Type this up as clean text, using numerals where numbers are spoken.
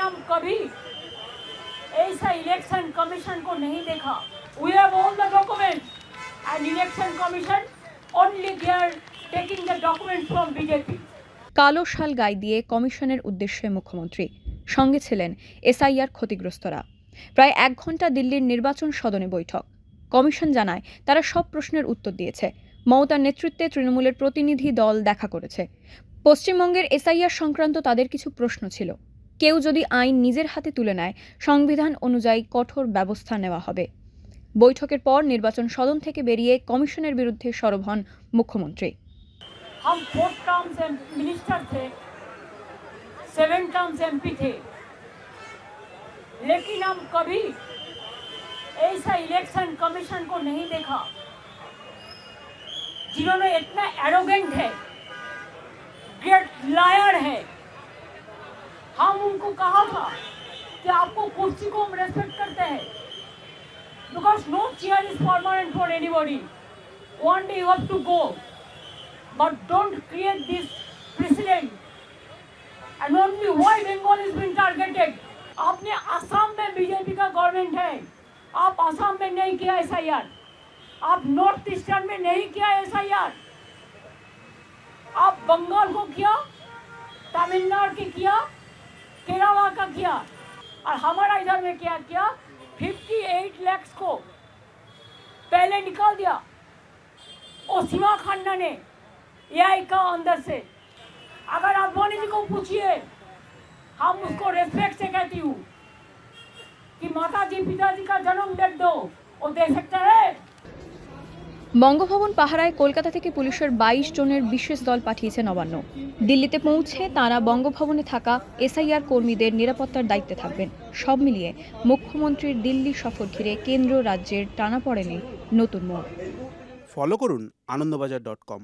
हम कभी ऐसा इलेक्शन कमीशन को नहीं देखा। We have all the documents and election commission only they are taking the documents from BJP. কালো শাল গায়ে দিয়ে কমিশনের উদ্দেশ্যে মুখ্যমন্ত্রী, সঙ্গে ছিলেন এসআইআর ক্ষতিগ্রস্তরা। প্রায় 1 ঘণ্টা দিল্লির নির্বাচন সদনে বৈঠক। কমিশন জানায় তারা সব প্রশ্নের উত্তর দিয়েছে। মমতার নেতৃত্বে তৃণমূলের প্রতিনিধি দল দেখা করেছে। পশ্চিমবঙ্গের এসআইআর সংক্রান্ত তাদের কিছু প্রশ্ন ছিল। কেউ যদি আইন নিজের হাতে তুলে নেয়, সংবিধান অনুযায়ী কঠোর ব্যবস্থা নেওয়া হবে। বৈঠকের পর নির্বাচন সদন থেকে বেরিয়ে কমিশনের বিরুদ্ধে সরব হন মুখ্যমন্ত্রী। हम 4 टर्म्स मिनिस्टर थे, 7 टर्म्स एमपी थे, लेकिन हम कभी ऐसा इलेक्शन कमीशन को नहीं देखा जिन्होंने इतना एरोगेंट है, ग्रेट लायर है। हम उनको कहा था कि आपको कुर्सी को हम रेस्पेक्ट करते हैं, because no chair is permanent for anybody, one day you have to go, but don't create this precedent. And only why Bengal is being targeted. आपने असम में बीजेपी का गवर्नमेंट है, आप असम में नहीं किया एसआईआर, आप नॉर्थ ईस्टर्न में नहीं किया एसआईआर, आप बंगाल को किया, तमिलनाडु के किया, केरला का किया, और हमारा इधर में क्या किया, 58 लाख को पहले निकाल दिया। और सीमा खन्ना ने एआई का अंदर से, अगर आडवाणी जी को पूछिए, हम उसको रेस्पेक्ट से कहती हूँ कि माता जी पिताजी का जन्म डेट दो, वो दे सकता है। বঙ্গভবন পাহারায় কলকাতা থেকে পুলিশের 22 জনের বিশেষ দল পাঠিয়েছে নবান্ন। দিল্লিতে পৌঁছে তাঁরা বঙ্গভবনে থাকা এসআইআর কর্মীদের নিরাপত্তার দায়িত্বে থাকবেন। সব মিলিয়ে মুখ্যমন্ত্রীর দিল্লি সফর ঘিরে কেন্দ্র রাজ্যের টানাপড়েনে নতুন মোড়। ফলো করুন আনন্দবাজার.com।